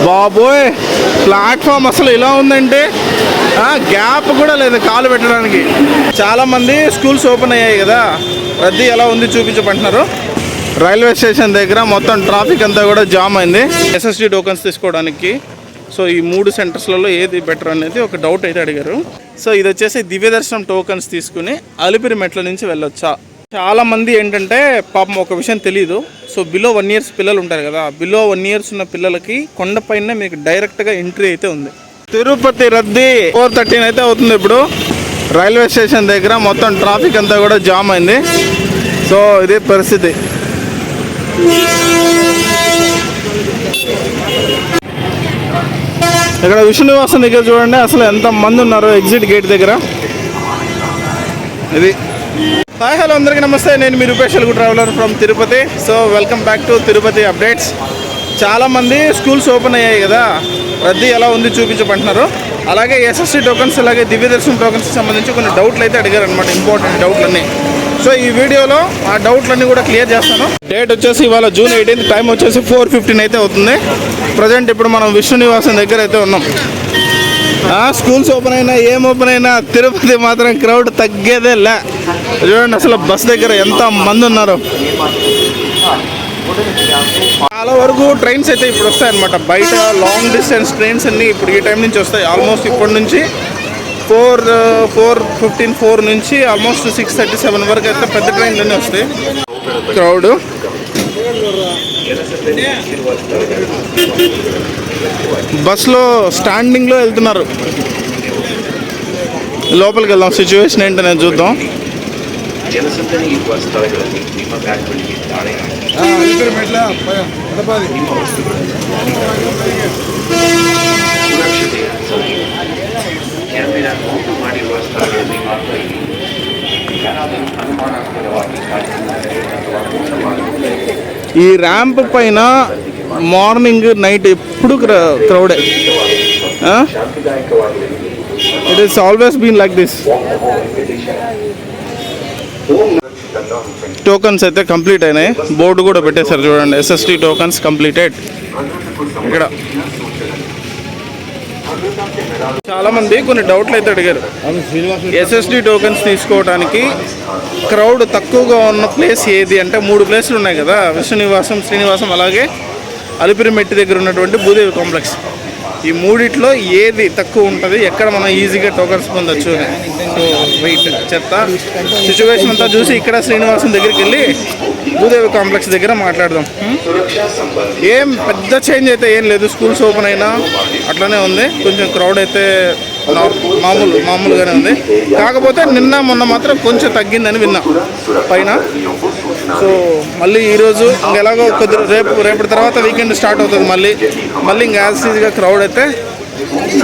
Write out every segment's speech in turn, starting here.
బాబోయ్, ప్లాట్ఫామ్ అసలు ఇలా ఉందంటే గ్యాప్ కూడా లేదు కాలు పెట్టడానికి. చాలామంది స్కూల్స్ ఓపెన్ అయ్యాయి కదా, రద్దీ ఎలా ఉంది చూపించమంటున్నారు. రైల్వే స్టేషన్ దగ్గర మొత్తం ట్రాఫిక్ అంతా కూడా జామ్ అయింది ఎస్ఎస్డి టోకన్స్ తీసుకోవడానికి. సో ఈ 3 సెంటర్స్లలో ఏది బెటర్ అనేది ఒక డౌట్ అయితే అడిగారు. సో ఇది వచ్చేసి దివ్య దర్శనం టోకన్స్ తీసుకుని అలిపిరి మెట్ల నుంచి వెళ్ళొచ్చా. చాలామంది ఏంటంటే పాపం ఒక విషయం తెలీదు. సో బిలో 1 years పిల్లలు ఉంటారు కదా, బిలో 1 years ఉన్న పిల్లలకి కొండపైన మీకు డైరెక్ట్గా ఎంట్రీ అయితే ఉంది. తిరుపతి రద్దీ 4:13 అయితే అవుతుంది ఇప్పుడు. రైల్వే స్టేషన్ దగ్గర మొత్తం ట్రాఫిక్ అంతా కూడా జామ్ అయింది. సో ఇదే పరిస్థితి. ఇక్కడ విష్ణునివాసం దగ్గర చూడండి అసలు ఎంత మంది ఉన్నారు ఎగ్జిట్ గేట్ దగ్గర. ఇది హాయ్ హలో అందరికీ నమస్తే, నేను మీ Rupesh Telugu traveller from Tirupati. So welcome back to Tirupati updates. చాలామంది స్కూల్స్ ఓపెన్ అయ్యాయి కదా, రద్దీ ఎలా ఉంది చూపించమంటున్నారు. అలాగే ఎస్ఎస్సి టోకన్స్ అలాగే దివ్య దర్శనం టోకన్స్కి సంబంధించి కొన్ని డౌట్లు అయితే అడిగారు అనమాట, ఇంపార్టెంట్ డౌట్లన్నీ. సో ఈ వీడియోలో ఆ డౌట్లన్నీ కూడా క్లియర్ చేస్తాను. డేట్ వచ్చేసి ఇవాళ June 18, టైం వచ్చేసి 4:15 అయితే అవుతుంది. ప్రజెంట్ ఇప్పుడు మనం విష్ణునివాసం దగ్గర అయితే ఉన్నాం. స్కూల్స్ ఓపెన్ అయినా ఏం ఓపెన్ అయినా తిరుపతి మాత్రం క్రౌడ్ తగ్గేదే లే. చూడండి అసలు బస్ దగ్గర ఎంత మంది ఉన్నారు. చాలా వరకు ట్రైన్స్ అయితే ఇప్పుడు వస్తాయన్నమాట. బయట లాంగ్ డిస్టెన్స్ ట్రైన్స్ అన్నీ ఇప్పుడు ఈ టైం నుంచి వస్తాయి. ఆల్మోస్ట్ ఇప్పటి నుంచి 4:15 4 నుంచి ఆల్మోస్ట్ 6:37 వరకు అయితే పెద్ద ట్రైన్లన్నీ వస్తాయి. క్రౌడ్ బస్లో స్టాండింగ్లో వెళ్తున్నారు. లోపలికి వెళ్దాం, సిచ్యువేషన్ ఏంటో నేను చూద్దాం. ఈ ర్యాంప్ పైన మార్నింగ్ నైట్ ఎప్పుడు క్రౌడే. It is always been like this. Tokens అయితే కంప్లీట్ అయినాయి, బోర్డు కూడా పెట్టేశారు చూడండి, ఎస్ఎస్టీ టోకన్స్ కంప్లీటెడ్. ఇక్కడ చాలామంది కొన్ని డౌట్లు అయితే అడిగారు. ఎస్ఎస్డి టోకన్స్ తీసుకోవడానికి క్రౌడ్ తక్కువగా ఉన్న ప్లేస్ ఏది అంటే 3 ప్లేసులు ఉన్నాయి కదా, విష్ణునివాసం, శ్రీనివాసం అలాగే అలిపిరి మెట్టి దగ్గర ఉన్నటువంటి భూదేవి కాంప్లెక్స్. ఈ 3ట్లో ఏది తక్కువ ఉంటుంది, ఎక్కడ మనం ఈజీగా టోకన్స్ పొందొచ్చు అని. సో వెయిట్ చెప్తా, సిచ్యువేషన్ అంతా చూసి ఇక్కడ శ్రీనివాసం దగ్గరికి వెళ్ళి భూదేవి కాంప్లెక్స్ దగ్గర మాట్లాడదాం. ఏం పెద్ద చేంజ్ అయితే ఏం లేదు, స్కూల్స్ ఓపెన్ అయినా అట్లనే ఉంది. కొంచెం క్రౌడ్ అయితే మామూలుగానే ఉంది. కాకపోతే నిన్న మొన్న మాత్రం కొంచెం తగ్గిందని విన్నా పైన. సో మళ్ళీ ఈరోజు ఎలాగో రేపటి తర్వాత వీకెండ్ స్టార్ట్ అవుతుంది. మళ్ళీ ఇంకా యాజ్ ఈజీగా క్రౌడ్ అయితే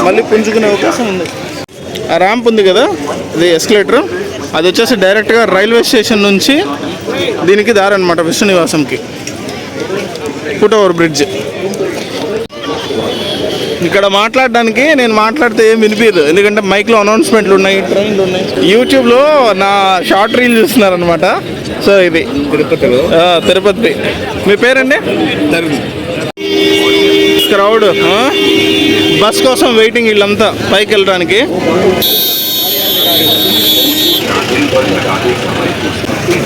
మళ్ళీ పుంజుకునే అవకాశం ఉంది. ఆ ర్యాంప్ ఉంది కదా, ఇది ఎస్కలేటర్, అది వచ్చేసి డైరెక్ట్గా రైల్వే స్టేషన్ నుంచి దీనికి దారి అనమాట, విష్ణునివాసంకి. Foot over bridge. ఇక్కడ మాట్లాడడానికి నేను మాట్లాడితే ఏం వినిపించదు, ఎందుకంటే మైక్లో అనౌన్స్మెంట్లు ఉన్నాయి, ట్రైన్లు ఉన్నాయి. యూట్యూబ్లో నా షార్ట్ రీల్ చూస్తున్నారనమాట. సో ఇది తిరుపతి. మీ పేరండి? క్రౌడ్ బస్ కోసం వెయిటింగ్, వీళ్ళంతా పైకి వెళ్ళడానికి.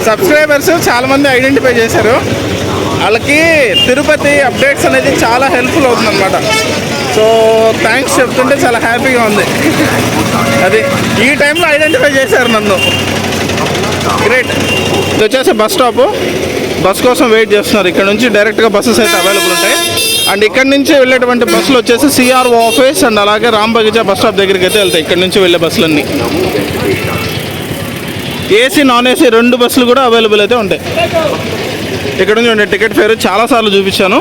సబ్స్క్రైబర్స్ చాలామంది ఐడెంటిఫై చేశారు, వాళ్ళకి తిరుపతి అప్డేట్స్ అనేది చాలా హెల్ప్ఫుల్ అవుతుందన్నమాట. సో థ్యాంక్స్ చెప్తుంటే చాలా హ్యాపీగా ఉంది. అది ఈ టైంలో ఐడెంటిఫై చేశారు నన్ను, గ్రేట్. ఇది వచ్చేసి బస్ స్టాపు, బస్ కోసం వెయిట్ చేస్తున్నారు. ఇక్కడ నుంచి డైరెక్ట్గా బస్సెస్ అయితే అవైలబుల్ ఉంటాయి. అండ్ ఇక్కడ నుంచి వెళ్ళేటువంటి బస్సులు వచ్చేసి సిఆర్ఓ ఆఫీస్ అండ్ అలాగే రాంబగిజా బస్ స్టాప్ దగ్గరికి అయితే వెళ్తాయి. ఇక్కడ నుంచి వెళ్ళే బస్సులన్నీ ఏసీ నాన్ ఏసీ 2 బస్సులు కూడా అవైలబుల్ అయితే ఉంటాయి. ఇక్కడ నుంచి ఉండే టికెట్ ఫేర్ చాలాసార్లు చూపించాను.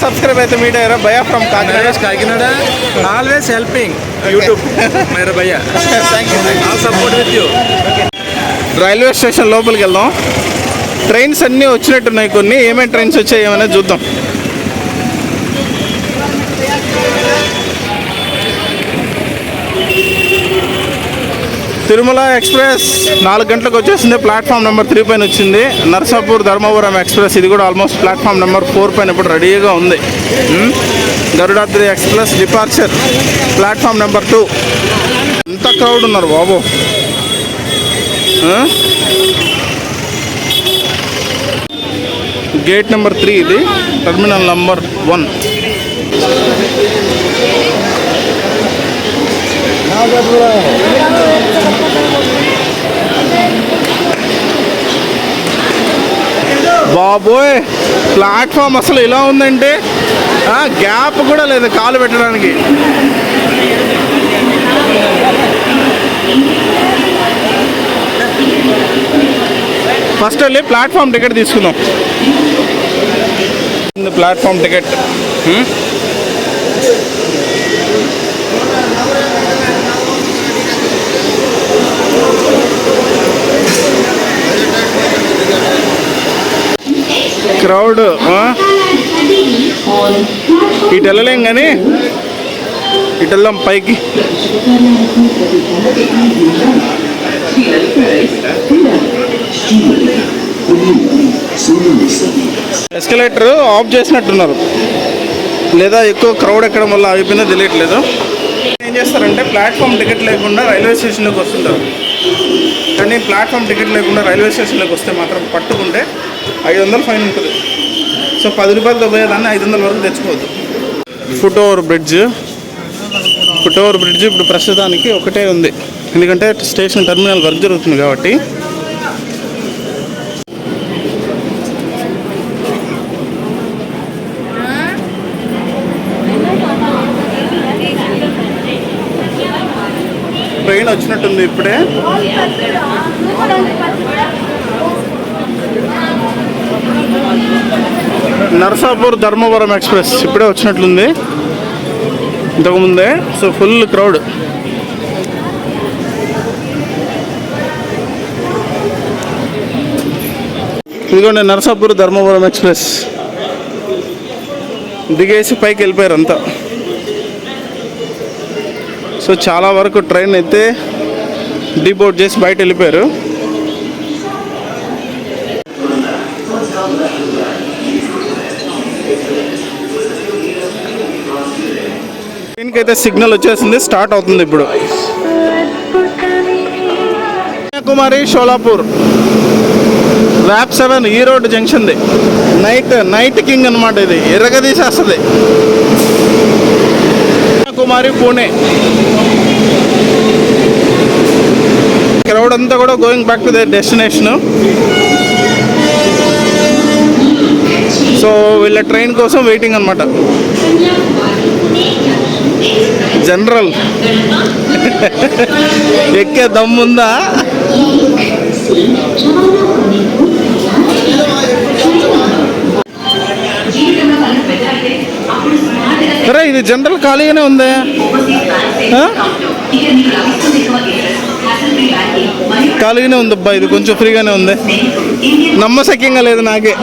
సబ్స్క్రైబ్ అయితే మీట్ అయ్యారా? భయ్యా from Kakinada. Always helping YouTube. మేరా భయ్యా, thank you, all support with you. Railway station లోపలికి వెళ్దాం. ట్రైన్స్ అన్నీ వచ్చినట్టున్నాయి, కొన్ని ఏమేమి ట్రైన్స్ వచ్చాయి ఏమైనా చూద్దాం. తిరుమల ఎక్స్ప్రెస్ 4 గంటలకు వచ్చేసింది. ప్లాట్ఫామ్ నెంబర్ 3 పైన వచ్చింది. నర్సాపూర్ ధర్మవరం ఎక్స్ప్రెస్ ఇది కూడా ఆల్మోస్ట్ ప్లాట్ఫామ్ నెంబర్ 4 పైన ఇప్పుడు రెడీగా ఉంది. Garudadri express departure platform number 2. ఎంత క్రౌడ్ ఉన్నారు బాబు. గేట్ నెంబర్ 3 ఇది, టర్మినల్ నెంబర్ 1. బాబోయ్, ప్లాట్ఫామ్ అసలు ఇలా ఉందంటే గ్యాప్ కూడా లేదు కాలు పెట్టడానికి. ఫస్ట్ వెళ్ళి ప్లాట్ఫామ్ టికెట్ తీసుకుందాం. ప్లాట్ఫామ్ టికెట్ క్రౌడ్ ఇటు వెళ్ళలేం కానీ ఇటు వెళ్దాం పైకి. ఎస్కలేటర్ ఆఫ్ చేసినట్టున్నారు, లేదా ఎక్కువ క్రౌడ్ ఎక్కడం వల్ల అయిపోయిందో తెలియట్లేదు. ఏం చేస్తారంటే ప్లాట్ఫామ్ టికెట్ లేకుండా రైల్వే స్టేషన్లోకి వస్తుంటారు. కానీ ప్లాట్ఫామ్ టికెట్ లేకుండా రైల్వే స్టేషన్లోకి వస్తే మాత్రం పట్టుకుంటే 500 ఫైన్ ఉంటుంది. సో 10 రూపాయలతో పోయేదాన్ని 500 వరకు తెచ్చుకోవద్దు. ఫుట్ ఓవర్ బ్రిడ్జ్ ఇప్పుడు ప్రస్తుతానికి ఒకటే ఉంది, ఎందుకంటే స్టేషన్ టర్మినల్ వర్క్ జరుగుతుంది కాబట్టి. ట్రైన్ వచ్చినట్టుంది ఇప్పుడే. నర్సాపూర్ ధర్మవరం ఎక్స్ప్రెస్ ఇప్పుడే వచ్చినట్లుంది, ఇంతకుముందే. So full crowd. ఇదిగోండి నర్సాపూర్ ధర్మవరం ఎక్స్ప్రెస్. దిగేసి పైకి వెళ్ళిపోయారు అంతా. సో చాలా వరకు ట్రైన్ అయితే డీబోర్డ్ చేసి బయట వెళ్ళిపోయారు. ట్రైన్కి అయితే సిగ్నల్ వచ్చేసింది, స్టార్ట్ అవుతుంది ఇప్పుడు. కన్యాకుమారి షోలాపూర్ వ్యాప్ 7 ఈ రోడ్ జంక్షన్ది. నైట్ కింగ్ అనమాట ఇది, ఎర్రగదీసేస్తుంది. కన్యాకుమారి పూణే క్రౌడ్ అంతా కూడా going back to the destination. So వీళ్ళ ట్రైన్ కోసం వెయిటింగ్ అనమాట. జనరల్ ఎక్కే దమ్ముందా? సరే, ఇది జనరల్ ఖాళీగానే ఉంది. ఖాళీగానే ఉంది అబ్బా, ఇది కొంచెం ఫ్రీగానే ఉంది. నమ్మశక్యంగా లేదు నాకే.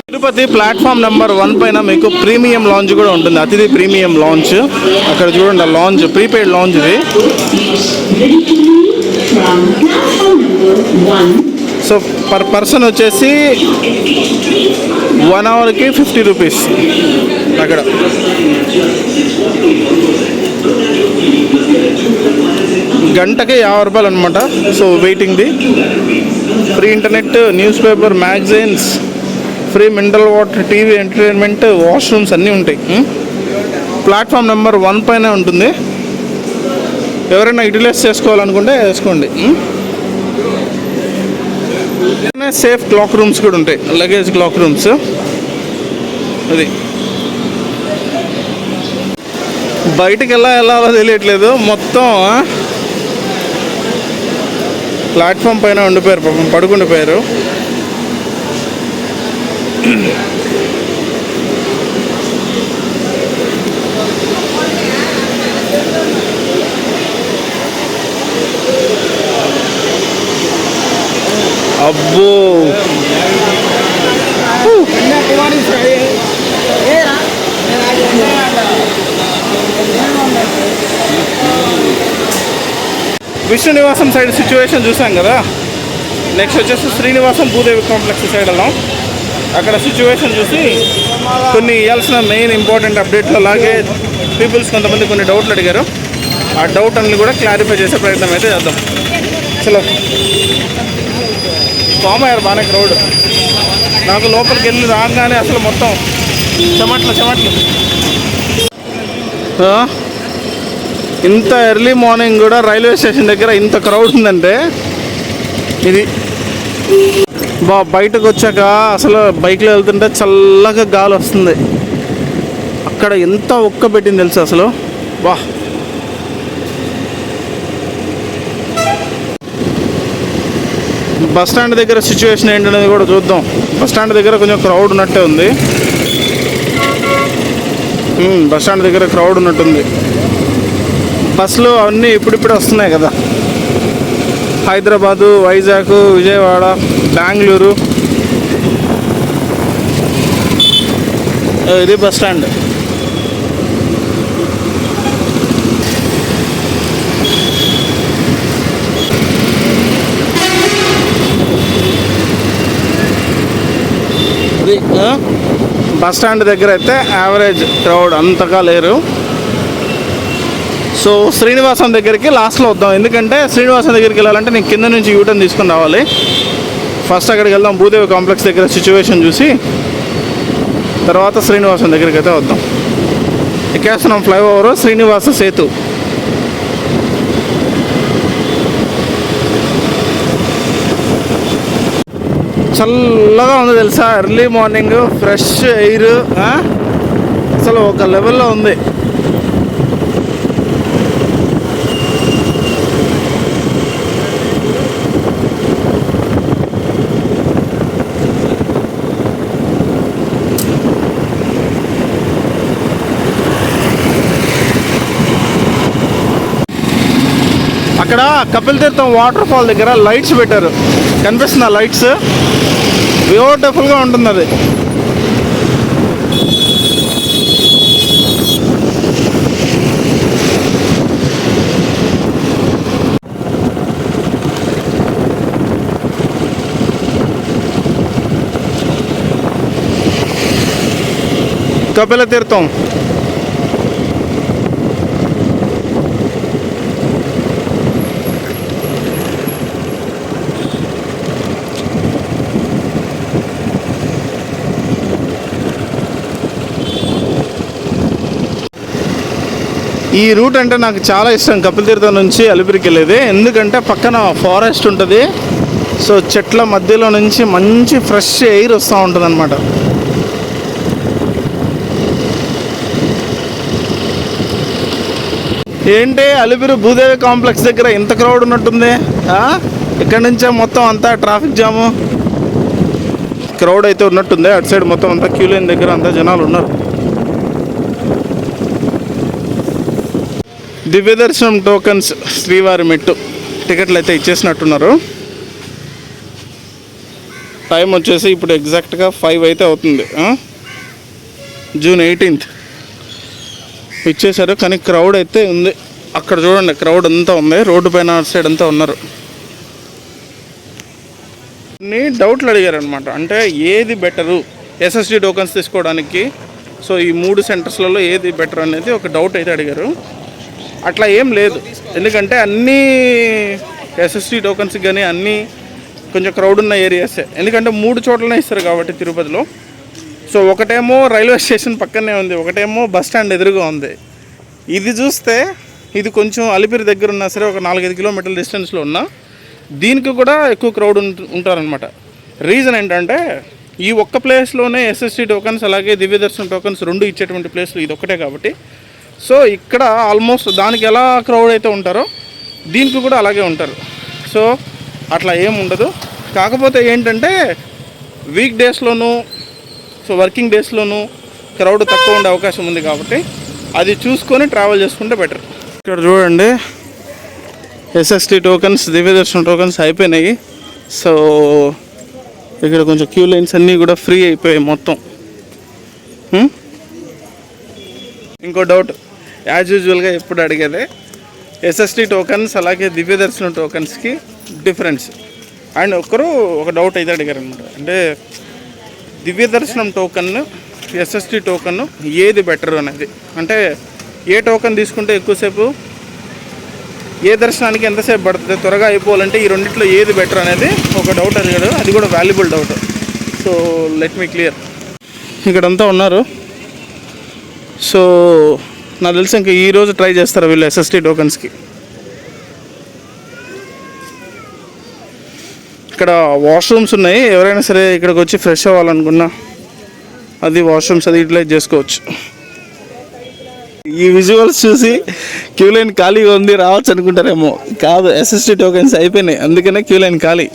తిరుపతి ప్లాట్ఫామ్ నెంబర్ 1 పైన మీకు ప్రీమియం లాంచ్ కూడా ఉంటుంది. అతిథి ప్రీమియం లాంచ్. అక్కడ చూడండి, లాంచ్ ప్రీపెయిడ్ లాంచ్ ఇది. సో పర్ పర్సన్ వచ్చేసి 1 అవర్కి 50 రూపీస్. అక్కడ గంటకి 50 రూపాయలు అనమాట. సో వెయిటింగ్ది. Free internet, news paper, magazines, free mineral water, TV, entertainment, washrooms అన్నీ ఉంటాయి. ప్లాట్ఫామ్ నెంబర్ 1 పైన ఉంటుంది. ఎవరైనా యూటిలైజ్ చేసుకోవాలనుకుంటే వేసుకోండి. సేఫ్ క్లాక్ రూమ్స్ కూడా ఉంటాయి, లగేజ్ క్లాక్ రూమ్స్. అది బయటికి వెళ్ళాలో తెలియట్లేదు. మొత్తం ప్లాట్ఫామ్ పైన ఉండిపోయారు, పాపం పడుకుండిపోయారు. అబ్బో, విష్ణు నివాసం సైడ్ సిచ్యువేషన్ చూసాం కదా. నెక్స్ట్ వచ్చేసి శ్రీనివాసం భూదేవి కాంప్లెక్స్ సైడ్ వెళ్ళాం. అక్కడ సిచ్యువేషన్ చూసి కొన్ని ఇవ్వాల్సిన మెయిన్ ఇంపార్టెంట్ అప్డేట్లు, అలాగే పీపుల్స్ కొంతమంది కొన్ని డౌట్లు అడిగారు. ఆ డౌట్ అన్ని కూడా క్లారిఫై చేసే ప్రయత్నం అయితే చేద్దాం. చలో సోమవారం బాగానే క్రౌడ్. నాకు లోపలికి వెళ్ళి రాగానే అసలు మొత్తం చెమట్లు. ఇంత ఎర్లీ మార్నింగ్ కూడా రైల్వే స్టేషన్ దగ్గర ఇంత క్రౌడ్ ఉందంటే ఇది బయటకు వచ్చాక అసలు బైక్లో వెళ్తుంటే చల్లగా గాలి వస్తుంది. అక్కడ ఎంత ఒక్క పెట్టింది తెలుసు అసలు. బస్ స్టాండ్ దగ్గర సిచ్యువేషన్ ఏంటనేది కూడా చూద్దాం. బస్ స్టాండ్ దగ్గర కొంచెం క్రౌడ్ ఉన్నట్టే ఉంది. బస్ స్టాండ్ దగ్గర క్రౌడ్ ఉన్నట్టుంది. బస్సులు అవన్నీ ఇప్పుడిప్పుడే వస్తున్నాయి కదా. హైదరాబాదు, వైజాగ్, విజయవాడ, బెంగళూరు. ఇది బస్ స్టాండ్. బస్ స్టాండ్ దగ్గర అయితే యావరేజ్ క్రౌడ్ అంతగా లేరు. సో శ్రీనివాసం దగ్గరికి లాస్ట్లో వద్దాం. ఎందుకంటే శ్రీనివాసం దగ్గరికి వెళ్ళాలంటే నేను కింద నుంచి యూటర్న్ తీసుకుని రావాలి. ఫస్ట్ అక్కడికి వెళ్దాం, భూదేవి కాంప్లెక్స్ దగ్గర సిచ్యువేషన్ చూసి తర్వాత శ్రీనివాసం దగ్గరికి అయితే వద్దాం. ఎక్కేస్తున్నాం ఫ్లైఓవర్ శ్రీనివాస సేతు. చల్లగా ఉంది తెలుసా. ఎర్లీ మార్నింగ్ ఫ్రెష్ ఎయిర్ అసలు ఒక లెవెల్లో ఉంది. అక్కడ కపిల్ తీర్థం వాటర్ ఫాల్ దగ్గర లైట్స్ పెట్టారు, కనిపిస్తుంది. ఆ లైట్స్ బ్యూటిఫుల్గా ఉంటుంది అది. కపిల తీర్థం ఈ రూట్ అంటే నాకు చాలా ఇష్టం. కపిల్ తీర్థం నుంచి అలిపిరికి వెళ్ళేది. ఎందుకంటే పక్కన ఫారెస్ట్ ఉంటుంది. సో చెట్ల మధ్యలో నుంచి మంచి ఫ్రెష్ ఎయిర్ వస్తూ ఉంటుంది అన్నమాట. ఏంటి అలిపిరి భూదేవి కాంప్లెక్స్ దగ్గర ఇంత క్రౌడ్ ఉన్నట్టుంది. ఇక్కడ నుంచే మొత్తం అంతా ట్రాఫిక్ జాము. క్రౌడ్ అయితే ఉన్నట్టుంది. అటు సైడ్ మొత్తం అంతా క్యూ లైన్ దగ్గర అంతా జనాలు ఉన్నారు. దివ్య దర్శనం టోకన్స్ శ్రీవారి మెట్టు టికెట్లు అయితే ఇచ్చేసినట్టున్నారు. టైం వచ్చేసి ఇప్పుడు ఎగ్జాక్ట్గా 5 అయితే అవుతుంది. జూన్ 18th ఇచ్చేశారు. కానీ క్రౌడ్ అయితే ఉంది. అక్కడ చూడండి క్రౌడ్ అంతా ఉంది. రోడ్డు పైన సైడ్ అంతా ఉన్నారు. కొన్ని డౌట్లు అడిగారు అనమాట. అంటే ఏది బెటరు ఎస్ఎస్డి టోకన్స్ తీసుకోవడానికి. సో ఈ 3 సెంటర్స్లలో ఏది బెటర్ అనేది ఒక డౌట్ అయితే అడిగారు. అట్లా ఏం లేదు. ఎందుకంటే అన్నీ ఎస్ఎస్డి టోకన్స్ కానీ అన్నీ కొంచెం క్రౌడ్ ఉన్న ఏరియాసే. ఎందుకంటే 3 చోట్లనే ఇస్తారు కాబట్టి తిరుపతిలో. సో ఒకటేమో రైల్వే స్టేషన్ పక్కనే ఉంది, ఒకటేమో బస్ స్టాండ్ ఎదురుగా ఉంది. ఇది చూస్తే ఇది కొంచెం అలిపిరి దగ్గర ఉన్నా సరే ఒక 4-5 కిలోమీటర్ల డిస్టెన్స్లో ఉన్నా దీనికి కూడా ఎక్కువ క్రౌడ్ ఉంటారనమాట. రీజన్ ఏంటంటే ఈ ఒక్క ప్లేస్లోనే ఎస్ఎస్డి టోకన్స్ అలాగే దివ్య దర్శనం టోకన్స్ 2 ఇచ్చేటువంటి ప్లేస్లు ఇది ఒక్కటే కాబట్టి. సో ఇక్కడ ఆల్మోస్ట్ దానికి ఎలా క్రౌడ్ అయితే ఉంటారో దీనికి కూడా అలాగే ఉంటారు. సో అట్లా ఏం ఉండదు. కాకపోతే ఏంటంటే వీక్ డేస్లోనూ సో వర్కింగ్ డేస్లోనూ క్రౌడ్ తక్కువ ఉండే అవకాశం ఉంది కాబట్టి అది చూసుకొని ట్రావెల్ చేసుకుంటే బెటర్. ఇక్కడ చూడండి ఎస్ఎస్టీ టోకన్స్ దివ్య దర్శనం టోకన్స్ అయిపోయినాయి. సో ఇక్కడ కొంచెం క్యూ లైన్స్ అన్నీ కూడా ఫ్రీ అయిపోయాయి మొత్తం. ఇంకో డౌట్ యాజ్ యూజువల్గా ఎప్పుడు అడిగేదే, ఎస్ఎస్టీ టోకన్స్ అలాగే దివ్య దర్శనం టోకన్స్కి డిఫరెన్స్. అండ్ ఒక డౌట్ అయితే అడిగారు అనమాట, అంటే దివ్య దర్శనం టోకన్ ఎస్ఎస్టీ టోకన్ ఏది బెటర్ అనేది, అంటే ఏ టోకన్ తీసుకుంటే ఎక్కువసేపు, ఏ దర్శనానికి ఎంతసేపు పడుతుంది, త్వరగా అయిపోవాలంటే ఈ రెండిట్లో ఏది బెటర్ అనేది ఒక డౌట్ అడిగాడు. అది కూడా valuable doubt. So let me clear. ఇక్కడంతా ఉన్నారు. సో నాకు తెలిసి ఇంకా ఈరోజు ట్రై చేస్తారు వీళ్ళు ఎస్ఎస్టీ టోకన్స్కి. ఇక్కడ వాష్రూమ్స్ ఉన్నాయి, ఎవరైనా సరే ఇక్కడికి వచ్చి ఫ్రెష్ అవ్వాలనుకున్నా అది వాష్రూమ్స్ అది యూటిలైజ్ చేసుకోవచ్చు. ఈ విజువల్స్ చూసి క్యూ లైన్ ఖాళీగా ఉంది రావచ్చు అనుకుంటారేమో, కాదు, ఎస్ఎస్టీ టోకెన్స్ అయిపోయినాయి, అందుకనే క్యూ లైన్ ఖాళీ.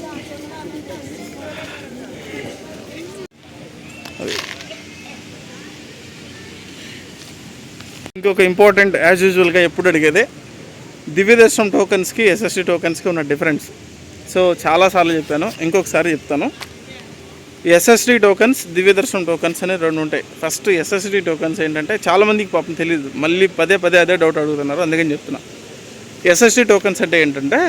ఇంకొక ఇంపార్టెంట్ యాజ్ యూజువల్గా ఎప్పుడు అడిగేదే దివ్య దర్శనం టోకన్స్కి ఎస్ఎస్టీ టోకన్స్కి ఉన్న డిఫరెన్స్. సో చాలాసార్లు చెప్పాను, ఇంకొకసారి చెప్తాను. ఎస్ఎస్టీ టోకన్స్, దివ్య దర్శనం టోకన్స్ అనేవి రెండు ఉంటాయి. ఫస్ట్ ఎస్ఎస్టీ టోకన్స్ ఏంటంటే చాలామందికి పాపం తెలియదు, మళ్ళీ పదే అదే డౌట్ అడుగుతున్నారు, అందుకని చెప్తున్నా. ఎస్ఎస్టీ టోకన్స్ అంటే ఏంటంటే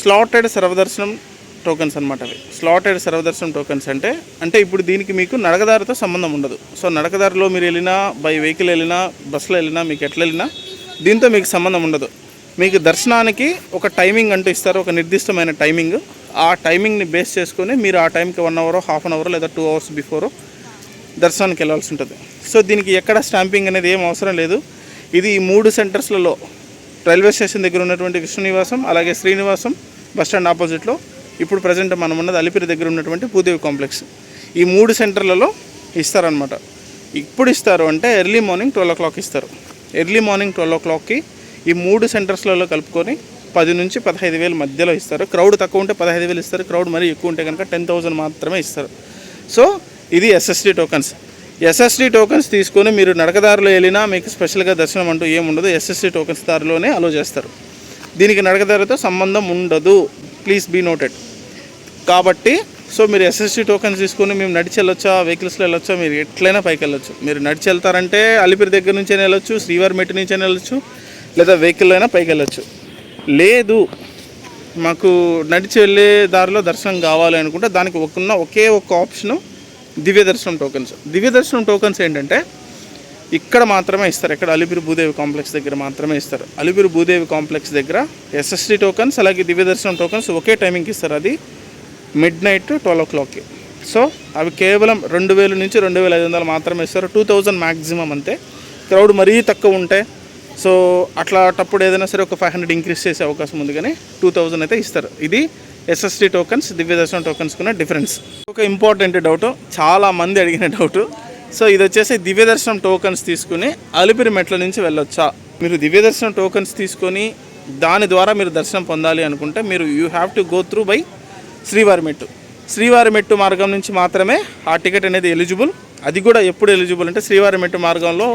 స్లాటెడ్ సర్వదర్శనం టోకన్స్ అనమాట. అవి స్లాటెడ్ సర్వదర్శనం టోకన్స్ అంటే ఇప్పుడు దీనికి మీకు నడకదారితో సంబంధం ఉండదు. సో నడకదారిలో మీరు వెళ్ళినా, బై వెహికల్ వెళ్ళినా, బస్సులో వెళ్ళినా, మీకు ఎట్లా వెళ్ళినా దీంతో మీకు సంబంధం ఉండదు. మీకు దర్శనానికి ఒక టైమింగ్ అంటూ ఇస్తారు, ఒక నిర్దిష్టమైన టైమింగ్. ఆ టైమింగ్ని బేస్ చేసుకొని మీరు ఆ టైంకి 1 అవర్, హాఫ్ అన్ అవర్ లేదా 2 అవర్స్ బిఫోర్ దర్శనానికి వెళ్ళాల్సి ఉంటుంది. సో దీనికి ఎక్కడ స్టాంపింగ్ అనేది ఏం అవసరం లేదు. ఇది ఈ 3 సెంటర్స్లలో రైల్వే స్టేషన్ దగ్గర ఉన్నటువంటి విష్ణునివాసం, అలాగే శ్రీనివాసం బస్టాండ్ ఆపోజిట్లో, ఇప్పుడు ప్రజెంట్ మనం ఉన్నది అలిపిరి దగ్గర ఉన్నటువంటి భూదేవి కాంప్లెక్స్, ఈ 3 సెంటర్లలో ఇస్తారనమాట. ఇప్పుడు ఇస్తారు అంటే ఎర్లీ మార్నింగ్ 12 o'clock ఇస్తారు. ఎర్లీ మార్నింగ్ 12 o'clockకి ఈ 3 సెంటర్స్లలో కలుపుకొని 10 నుంచి 15,000 మధ్యలో ఇస్తారు. క్రౌడ్ తక్కువ ఉంటే 15,000 ఇస్తారు, క్రౌడ్ మరీ ఎక్కువ ఉంటే కనుక 10,000 మాత్రమే ఇస్తారు. సో ఇది ఎస్ఎస్టీ టోకన్స్. ఎస్ఎస్టీ టోకన్స్ తీసుకొని మీరు నడకదారిలో వెళ్ళినా మీకు స్పెషల్గా దర్శనం అంటూ ఏముండదు, ఎస్ఎస్టీ టోకన్స్ దారిలోనే అలో చేస్తారు. దీనికి నడకదారితో సంబంధం ఉండదు, ప్లీజ్ బీ నోటెడ్. కాబట్టి సో మీరు ఎస్ఎస్టీ టోకన్స్ తీసుకొని మేము నడిచి వెళ్ళొచ్చా, వెహికల్స్లో వెళ్ళొచ్చా, మీరు ఎట్లయినా పైకి వెళ్ళొచ్చు. మీరు నడిచి వెళ్తారంటే అలిపిరి దగ్గర నుంచే వెళ్ళొచ్చు, శ్రీవారి మెట్టు నుంచే వెళ్ళొచ్చు, లేదా వెహికల్లో అయినా పైకి వెళ్ళొచ్చు. లేదు మాకు నడిచి వెళ్ళే దారిలో దర్శనం కావాలి అనుకుంటే దానికి ఒకే ఒక ఆప్షను దివ్య దర్శనం టోకన్స్. దివ్య దర్శనం టోకన్స్ ఏంటంటే ఇక్కడ మాత్రమే ఇస్తారు, ఇక్కడ అలిపిరి భూదేవి కాంప్లెక్స్ దగ్గర మాత్రమే ఇస్తారు. అలిపిరి భూదేవి కాంప్లెక్స్ దగ్గర ఎస్ఎస్టీ టోకన్స్ అలాగే దివ్య దర్శనం టోకన్స్ ఒకే టైమింగ్కి ఇస్తారు, అది midnight 12 o'clockకి. సో అవి కేవలం 2,000 నుంచి 2,500 మాత్రమే ఇస్తారు, 2,000 మ్యాక్సిమం అంతే. క్రౌడ్ మరీ తక్కువ ఉంటే సో అట్లాంటప్పుడు ఏదైనా సరే ఒక 500 ఇంక్రీజ్ చేసే అవకాశం ఉంది, కానీ 2,000 అయితే ఇస్తారు. ఇది ఎస్ఎస్టీ టోకన్స్, దివ్య దర్శనం టోకన్స్కున్న డిఫరెన్స్. ఒక ఇంపార్టెంట్ డౌట్, చాలామంది అడిగిన డౌట్. సో ఇది వచ్చేసి దివ్య దర్శనం టోకన్స్ తీసుకుని అలిపిరి మెట్ల నుంచి వెళ్ళొచ్చా. మీరు దివ్య దర్శనం టోకన్స్ తీసుకొని దాని ద్వారా మీరు దర్శనం పొందాలి అనుకుంటే మీరు you have to go through by శ్రీవారి మెట్టు. శ్రీవారి మెట్టు మార్గం నుంచి మాత్రమే ఆ టికెట్ అనేది ఎలిజిబుల్. అది కూడా ఎప్పుడు ఎలిజిబుల్ అంటే శ్రీవారి మెట్టు మార్గంలో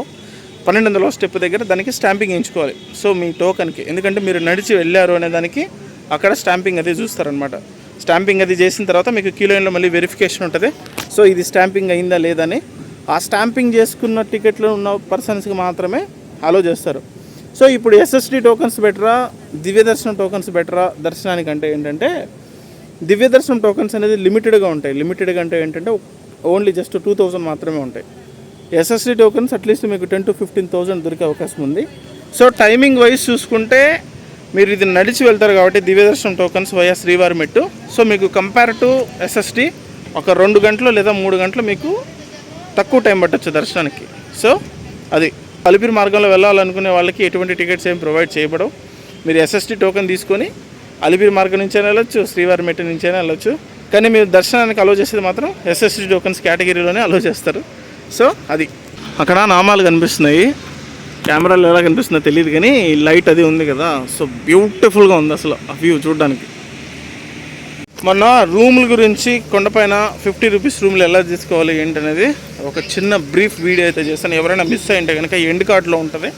12వ స్టెప్ దగ్గర దానికి స్టాంపింగ్ వేయించుకోవాలి. సో మీ టోకన్కి, ఎందుకంటే మీరు నడిచి వెళ్ళారు అనే దానికి అక్కడ స్టాంపింగ్ అది చూస్తారనమాట. స్టాంపింగ్ అది చేసిన తర్వాత మీకు క్యూ లైన్లో మళ్ళీ వెరిఫికేషన్ ఉంటుంది. సో ఇది స్టాంపింగ్ అయిందా లేదని ఆ స్టాంపింగ్ చేసుకున్న టికెట్లో ఉన్న పర్సన్స్కి మాత్రమే అలో చేస్తారు. సో ఇప్పుడు ఎస్ఎస్టీ టోకన్స్ బెటరా, దివ్య దర్శనం టోకన్స్ బెటరా దర్శనానికి అంటే ఏంటంటే దివ్య దర్శనం టోకన్స్ అనేది లిమిటెడ్గా ఉంటాయి. లిమిటెడ్గా అంటే ఏంటంటే ఓన్లీ జస్ట్ 2,000 మాత్రమే ఉంటాయి. ఎస్ఎస్టీ టోకన్స్ అట్లీస్ట్ మీకు 10,000 to 15,000 దొరికే అవకాశం ఉంది. సో టైమింగ్ వైజ్ చూసుకుంటే మీరు ఇది నడిచి వెళ్తారు కాబట్టి దివ్య దర్శనం టోకన్స్ వయా శ్రీవారి మెట్టు. సో మీకు కంపేర్ టు ఎస్ఎస్టీ ఒక 2 గంటలు లేదా 3 గంటలు మీకు తక్కువ టైం పట్టచ్చు దర్శనానికి. సో అది అలిపిరి మార్గంలో వెళ్ళాలనుకునే వాళ్ళకి ఎటువంటి టికెట్స్ ఏం ప్రొవైడ్ చేయబడవు. మీరు ఎస్ఎస్టీ టోకెన్ తీసుకొని అలిపిరి మార్గం నుంచైనా వెళ్ళొచ్చు, శ్రీవారి మెట్టు నుంచైనా వెళ్ళొచ్చు. కానీ మీరు దర్శనానికి అలో చేసేది మాత్రం ఎస్ఎస్టీ టోకెన్స్ కేటగిరీలోనే అలో చేస్తారు. సో అది అక్కడ నామాలు కనిపిస్తున్నాయి, కెమెరాలో ఎలా కనిపిస్తుందో తెలియదు కానీ లైట్ అది ఉంది కదా. సో బ్యూటిఫుల్గా ఉంది అసలు ఆ వ్యూ చూడడానికి. మొన్న రూముల గురించి కొండపైన 50 రూపీస్ రూమ్లు ఎలా తీసుకోవాలి ఏంటనేది ఒక చిన్న బ్రీఫ్ వీడియో అయితే చేస్తాను. ఎవరైనా మిస్ అయ్యింటే కనుక ఎండ్ కార్డ్లో ఉంటుంది,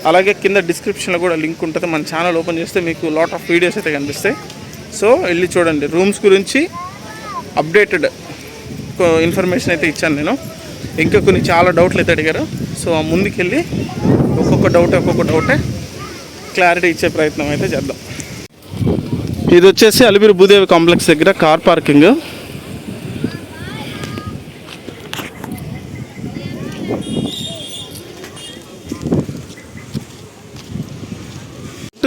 అలాగే కింద డిస్క్రిప్షన్లో కూడా లింక్ ఉంటుంది. మన ఛానల్ ఓపెన్ చేస్తే మీకు లాట్ ఆఫ్ వీడియోస్ అయితే కనిపిస్తాయి. సో వెళ్ళి చూడండి. రూమ్స్ గురించి అప్డేటెడ్ ఇన్ఫర్మేషన్ అయితే ఇచ్చాను నేను. ఇంకా కొన్ని చాలా డౌట్లు అయితే అడిగారు. సో ముందుకెళ్ళి ఒక్కొక్క డౌటే క్లారిటీ ఇచ్చే ప్రయత్నం అయితే చేద్దాం. ఇది వచ్చేసి అలిపిరి భూదేవి కాంప్లెక్స్ దగ్గర కార్ పార్కింగ్.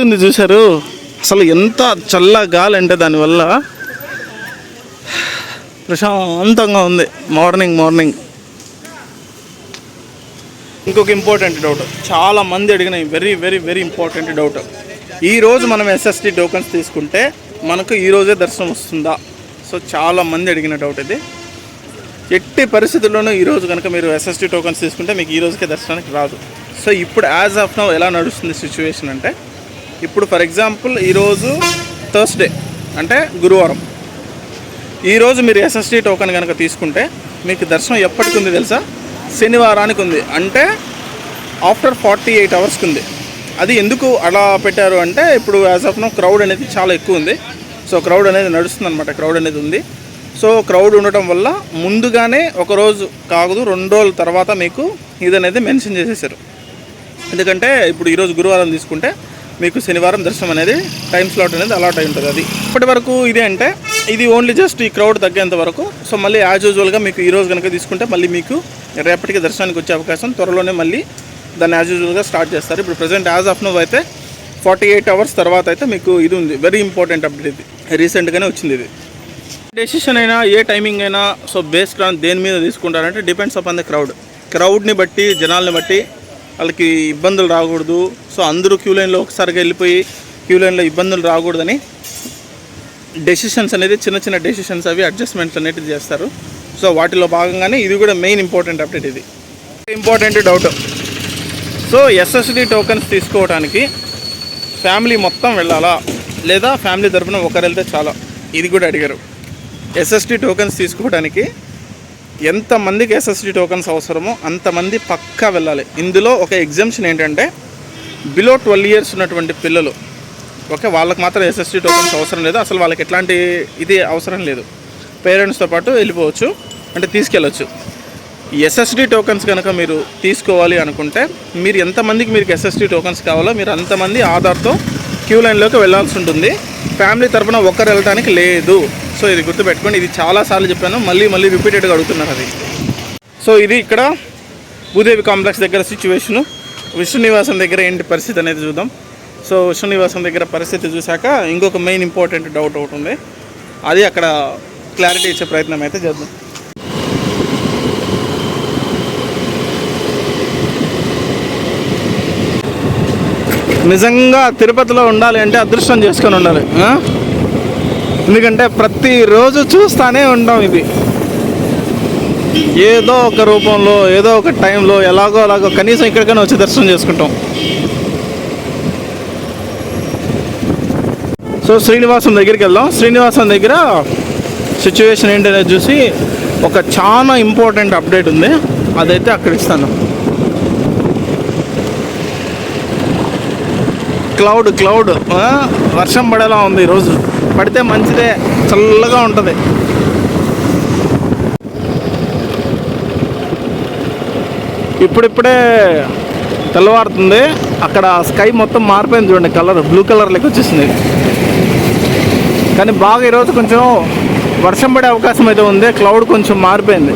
ఉంది చూసారు, అసలు ఎంత చల్ల గాలి అంటే దానివల్ల ప్రశాంతంగా ఉంది మార్నింగ్. ఇంకొక ఇంపార్టెంట్ డౌట్, చాలా మంది అడిగిన very very very important doubt, ఈరోజు మనం ఎస్ఎస్టీ టోకన్స్ తీసుకుంటే మనకు ఈరోజే దర్శనం వస్తుందా? సో చాలా మంది అడిగిన డౌట్ ఇది. ఎట్టి పరిస్థితుల్లోనూ ఈరోజు కనుక మీరు ఎస్ఎస్టీ టోకన్స్ తీసుకుంటే మీకు ఈ రోజుకే దర్శనానికి రాదు. సో ఇప్పుడు యాజ్ ఆఫ్ నౌ ఎలా నడుస్తుంది సిచ్యువేషన్ అంటే, ఇప్పుడు ఫర్ ఎగ్జాంపుల్ ఈరోజు థర్స్డే అంటే గురువారం, ఈరోజు మీరు ఎస్ఎస్టీ టోకెన్ కనుక తీసుకుంటే మీకు దర్శనం ఎప్పటికి ఉంది తెలుసా? శనివారానికి ఉంది. అంటే ఆఫ్టర్ 48 అవర్స్కి ఉంది. అది ఎందుకు అలా పెట్టారు అంటే, ఇప్పుడు యాజ్ ఆఫ్ నో క్రౌడ్ అనేది చాలా ఎక్కువ ఉంది. సో క్రౌడ్ అనేది నడుస్తుంది అనమాట, క్రౌడ్ అనేది ఉంది. సో క్రౌడ్ ఉండటం వల్ల ముందుగానే ఒకరోజు కాదు 2 రోజుల తర్వాత మీకు ఇది అనేది మెన్షన్ చేసేసారు. ఎందుకంటే ఇప్పుడు ఈరోజు గురువారం తీసుకుంటే మీకు శనివారం దర్శనం అనేది టైం స్లాట్ అనేది అలాట్ అయి ఉంటుంది. అది ఇప్పటి వరకు ఇదే అంటే ఇది ఓన్లీ జస్ట్ ఈ క్రౌడ్ తగ్గేంత వరకు. సో మళ్ళీ యాజ్ యూజువల్గా మీకు ఈరోజు కనుక తీసుకుంటే మళ్ళీ మీకు రేపటికి దర్శనానికి వచ్చే అవకాశం త్వరలోనే మళ్ళీ దాన్ని యాజ్ యూజువల్గా స్టార్ట్ చేస్తారు. ఇప్పుడు ప్రజెంట్ యాజ్ ఆఫ్ నో అయితే 48 అవర్స్ తర్వాత అయితే మీకు ఇది ఉంది. వెరీ ఇంపార్టెంట్ అప్డేట్ ఇది, రీసెంట్గానే వచ్చింది ఇది. డెసిషన్ అయినా ఏ టైమింగ్ అయినా సో బేస్డ్ ఆన్ దేని మీద తీసుకుంటారంటే డిపెండ్స్ అపాన్ ద క్రౌడ్ని బట్టి, జనాల్ని బట్టి వాళ్ళకి ఇబ్బందులు రాకూడదు. సో అందరూ క్యూ లైన్లో ఒకసారిగా వెళ్ళిపోయి క్యూ లైన్లో ఇబ్బందులు రాకూడదని డెసిషన్స్ అనేది చిన్న డెసిషన్స్ అవి అడ్జస్ట్మెంట్స్ అనేవి చేస్తారు. సో వాటిలో భాగంగానే ఇది కూడా మెయిన్ ఇంపార్టెంట్ అప్డేట్. ఇది important doubt. So SSD tokens తీసుకోవడానికి ఫ్యామిలీ మొత్తం వెళ్ళాలా లేదా ఫ్యామిలీ తరఫున ఒకరు వెళ్తే చాలా, ఇది కూడా అడిగారు. ఎస్ఎస్డి టోకెన్స్ తీసుకోవడానికి ఎంతమందికి ఎస్ఎస్డి టోకెన్స్ అవసరమో అంతమంది పక్కా వెళ్ళాలి. ఇందులో ఒక ఎగ్జామ్షన్ ఏంటంటే బిలో 12 years ఉన్నటువంటి పిల్లలు, ఓకే, వాళ్ళకి మాత్రం ఎస్ఎస్డి టోకెన్స్ అవసరం లేదు. అసలు వాళ్ళకి ఎట్లాంటి ఇది అవసరం లేదు. పేరెంట్స్తో పాటు వెళ్ళిపోవచ్చు, అంటే తీసుకెళ్ళచ్చు. ఎస్ఎస్డి టోకెన్స్ కనుక మీరు తీసుకోవాలి అనుకుంటే మీరు ఎంతమందికి మీకు ఎస్ఎస్డి టోకెన్స్ కావాలో మీరు అంతమంది ఆధార్తో క్యూ లైన్లోకి వెళ్ళాల్సి ఉంటుంది. ఫ్యామిలీ తరఫున ఒక్కరు వెళ్ళడానికి లేదు. సో ఇది గుర్తుపెట్టుకోండి. ఇది చాలాసార్లు చెప్పాను, మళ్ళీ రిపీటెడ్గా అడుగుతున్నారు అది. సో ఇది ఇక్కడ భూదేవి కాంప్లెక్స్ దగ్గర సిచ్యువేషను. విష్ణు నివాసం దగ్గర ఏంటి పరిస్థితి అనేది చూద్దాం. సో విష్ణు నివాసం దగ్గర పరిస్థితి చూశాక ఇంకొక మెయిన్ ఇంపార్టెంట్ డౌట్ ఒకటి ఉంది, అది అక్కడ క్లారిటీ ఇచ్చే ప్రయత్నం అయితే చేద్దాం. నిజంగా తిరుపతిలో ఉండాలి అంటే అదృష్టం చేసుకొని ఉండాలి. ఎందుకంటే ప్రతిరోజు చూస్తూనే ఉంటాం ఇది, ఏదో ఒక రూపంలో ఏదో ఒక టైంలో ఎలాగో కనీసం ఇక్కడికైనా వచ్చి దర్శనం చేసుకుంటాం. సో శ్రీనివాసం దగ్గరికి వెళ్దాం. శ్రీనివాసం దగ్గర సిచ్యువేషన్ ఏంటనేది చూసి ఒక చాలా ఇంపార్టెంట్ అప్డేట్ ఉంది, అదైతే అక్కడ ఇస్తాను. క్లౌడ్ వర్షం పడేలా ఉంది ఈరోజు. పడితే మంచిదే, చల్లగా ఉంటుంది. ఇప్పుడిప్పుడే తెల్లవారుతుంది. అక్కడ స్కై మొత్తం మారిపోయింది చూడండి, కలర్ బ్లూ కలర్ లెక్క వచ్చేసింది. కానీ బాగా ఈరోజు కొంచెం వర్షం పడే అవకాశం అయితే ఉంది. క్లౌడ్ కొంచెం మారిపోయింది.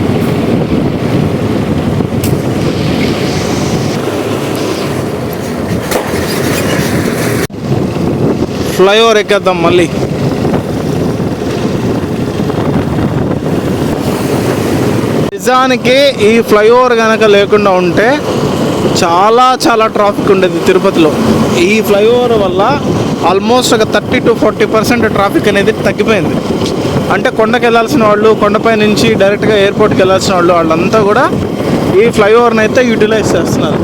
ఫ్లైఓవర్ ఎక్కేద్దాం మళ్ళీ. నిజానికి ఈ ఫ్లైఓవర్ కనుక లేకుండా ఉంటే చాలా ట్రాఫిక్ ఉండేది తిరుపతిలో. ఈ ఫ్లైఓవర్ వల్ల ఆల్మోస్ట్ ఒక 30 to 40% ట్రాఫిక్ అనేది తగ్గిపోయింది. అంటే కొండకి వెళ్ళాల్సిన వాళ్ళు, కొండపై నుంచి డైరెక్ట్గా ఎయిర్పోర్ట్కి వెళ్ళాల్సిన వాళ్ళు, వాళ్ళంతా కూడా ఈ ఫ్లైఓవర్ని అయితే యూటిలైజ్ చేస్తున్నారు.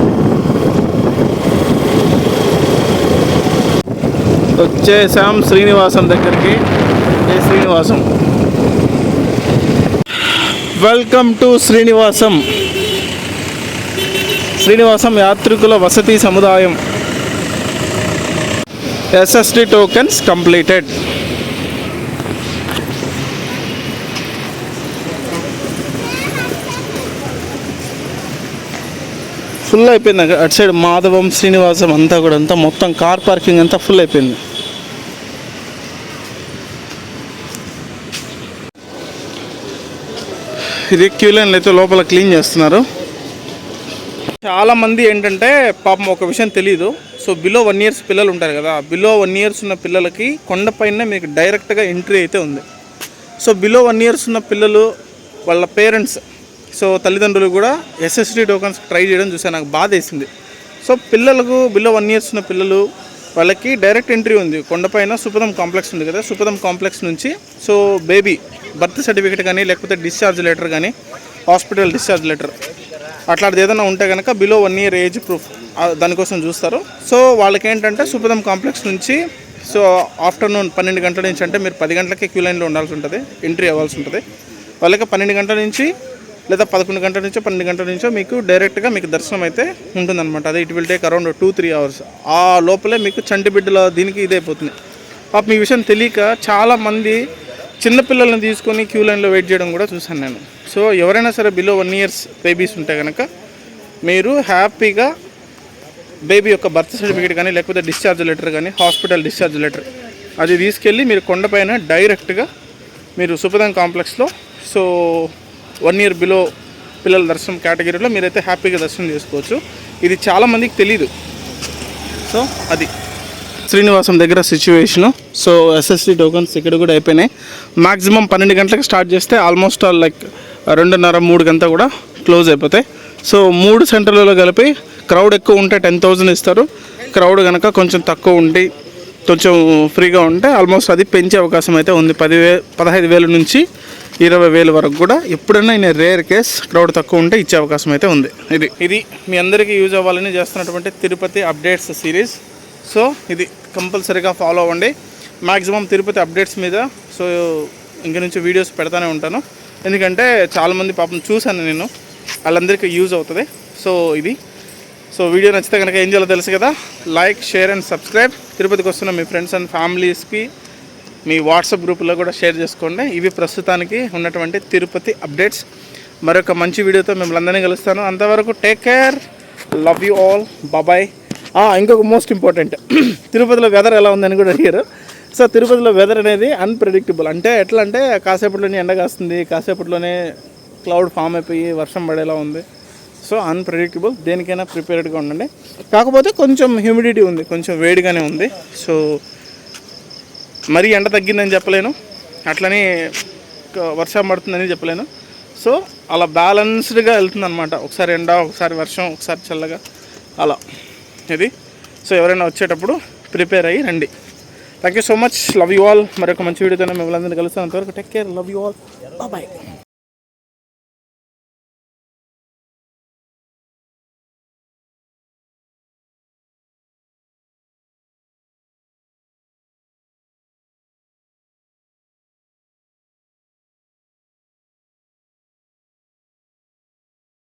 వచ్చేసాం శ్రీనివాసం దగ్గరికి. Srinivasam, welcome to Srinivasam. శ్రీనివాసం యాత్రికుల వసతి సముదాయం. SSD tokens completed. ఫుల్ అయిపోయింది. అటు సైడ్ మాధవం, శ్రీనివాసం అంతా కూడా అంతా మొత్తం కార్ పార్కింగ్ అంతా ఫుల్ అయిపోయింది. ఇది క్యూ లైన్లు అయితే లోపల క్లీన్ చేస్తున్నారు. చాలామంది ఏంటంటే పాపం ఒక విషయం తెలియదు. సో బిలో 1 years పిల్లలు ఉంటారు కదా, బిలో 1 years ఉన్న పిల్లలకి కొండపైన మీకు డైరెక్ట్గా ఎంట్రీ అయితే ఉంది. సో బిలో 1 years ఉన్న పిల్లలు వాళ్ళ పేరెంట్స్, సో తల్లిదండ్రులు కూడా ఎస్ఎస్డి టోకన్స్ ట్రై చేయడం చూసాను, నాకు బాధ వేసింది. సో పిల్లలకు బిలో 1 years ఉన్న పిల్లలు వాళ్ళకి డైరెక్ట్ ఎంట్రీ ఉంది. కొండపైన సుపదం కాంప్లెక్స్ ఉంది కదా, సుపదం కాంప్లెక్స్ నుంచి సో బేబీ బర్త్ సర్టిఫికేట్ కానీ లేకపోతే డిశ్చార్జ్ లెటర్ కానీ హాస్పిటల్ డిశ్చార్జ్ లెటర్ అట్లాంటిది ఏదైనా ఉంటే కనుక బిలో 1 year ఏజ్ ప్రూఫ్ దానికోసం చూస్తారు. సో వాళ్ళకి ఏంటంటే సుపదం కాంప్లెక్స్ నుంచి సో ఆఫ్టర్నూన్ 12 గంటల నుంచి, అంటే మీరు 10 గంటలకే క్యూ లైన్లో ఉండాల్సి ఉంటుంది, ఎంట్రీ అవ్వాల్సి ఉంటుంది. వాళ్ళకి 12 గంటల నుంచి లేదా 11 గంటల నుంచో 12 గంటల నుంచో మీకు డైరెక్ట్గా మీకు దర్శనం అయితే ఉంటుందన్నమాట. అది it will take around 2-3 hours. ఆ లోపలే మీకు చంటి బిడ్డల దీనికి ఇదైపోతుంది. పాప మీ విషయం తెలియక చాలామంది చిన్నపిల్లల్ని తీసుకొని క్యూ లైన్లో వెయిట్ చేయడం కూడా చూశాను నేను. సో ఎవరైనా సరే బిలో 1 years బేబీస్ ఉంటే కనుక మీరు హ్యాపీగా బేబీ యొక్క బర్త్ సర్టిఫికేట్ కానీ లేకపోతే డిశ్చార్జ్ లెటర్ కానీ హాస్పిటల్ డిశ్చార్జ్ లెటర్ అది తీసుకెళ్ళి మీరు కొండపైన డైరెక్ట్గా మీరు సుపదం కాంప్లెక్స్లో సో 1 year బిలో పిల్లల దర్శనం కేటగిరీలో మీరైతే హ్యాపీగా దర్శనం చేసుకోవచ్చు. ఇది చాలామందికి తెలీదు. సో అది శ్రీనివాసం దగ్గర సిచ్యువేషను. సో ఎస్ఎస్డి టోకన్స్ ఇక్కడ కూడా అయిపోయినాయి. మ్యాక్సిమం 12 గంటలకు స్టార్ట్ చేస్తే ఆల్మోస్ట్ లైక్ 2:30-3 గంట కూడా క్లోజ్ అయిపోతాయి. సో 3 సెంటర్లలో కలిపి క్రౌడ్ ఎక్కువ ఉంటే 10,000 ఇస్తారు. క్రౌడ్ కనుక కొంచెం తక్కువ ఉండి కొంచెం ఫ్రీగా ఉంటే ఆల్మోస్ట్ అది పెంచే అవకాశం అయితే ఉంది. 15,000 నుంచి 20,000 వరకు కూడా ఎప్పుడైనా ఇన్ రేర్ కేస్ క్రౌడ్ తక్కువ ఉంటే ఇచ్చే అవకాశం అయితే ఉంది. ఇది మీ అందరికీ యూజ్ అవ్వాలని చేస్తున్నటువంటి తిరుపతి అప్డేట్స్ సిరీస్. సో ఇది కంపల్సరీగా ఫాలో అవ్వండి. మ్యాక్సిమం తిరుపతి అప్డేట్స్ మీద సో ఇంక నుంచి వీడియోస్ పెడతానే ఉంటాను. ఎందుకంటే చాలామంది పాపం చూశాను నేను, వాళ్ళందరికీ యూజ్ అవుతుంది. సో వీడియో నచ్చితే కనుక ఏం చేయాలో తెలుసు కదా, లైక్, షేర్ అండ్ సబ్స్క్రైబ్. తిరుపతికి వస్తున్న మీ ఫ్రెండ్స్ అండ్ ఫ్యామిలీస్కి మీ వాట్సాప్ గ్రూపులో కూడా షేర్ చేసుకోండి. ఇవి ప్రస్తుతానికి ఉన్నటువంటి తిరుపతి అప్డేట్స్. మరొక మంచి వీడియోతో మిమ్మల్ని అందరినీ కలుస్తాను. అంతవరకు take care, love you all, bye. ఇంకొక మోస్ట్ ఇంపార్టెంట్, తిరుపతిలో వెదర్ ఎలా ఉందని కూడా అడిగారు. సో తిరుపతిలో వెదర్ అనేది అన్ప్రెడిక్టబుల్. అంటే ఎట్లా అంటే కాసేపట్లోనే ఎండ కాస్తుంది, కాసేపట్లోనే క్లౌడ్ ఫామ్ అయిపోయి వర్షం పడేలా ఉంది. So unpredictable. దేనికైనా ప్రిపేర్డ్గా ఉండండి. కాకపోతే కొంచెం హ్యూమిడిటీ ఉంది, కొంచెం వేడిగానే ఉంది. సో మరీ ఎండ తగ్గిందని చెప్పలేను, అట్లనే వర్షం పడుతుందని చెప్పలేను. సో అలా బ్యాలెన్స్డ్గా వెళ్తుంది అనమాట. ఒకసారి ఎండ, ఒకసారి వర్షం, ఒకసారి చల్లగా అలా ఇది. సో ఎవరైనా వచ్చేటప్పుడు ప్రిపేర్ అయ్యి రండి. Thank you so much, love you all. మరొక మంచి వీడియోతో మిమ్మల్ని అందరినీ కలుస్తాను. అంతవరకు take care, love you all, bye.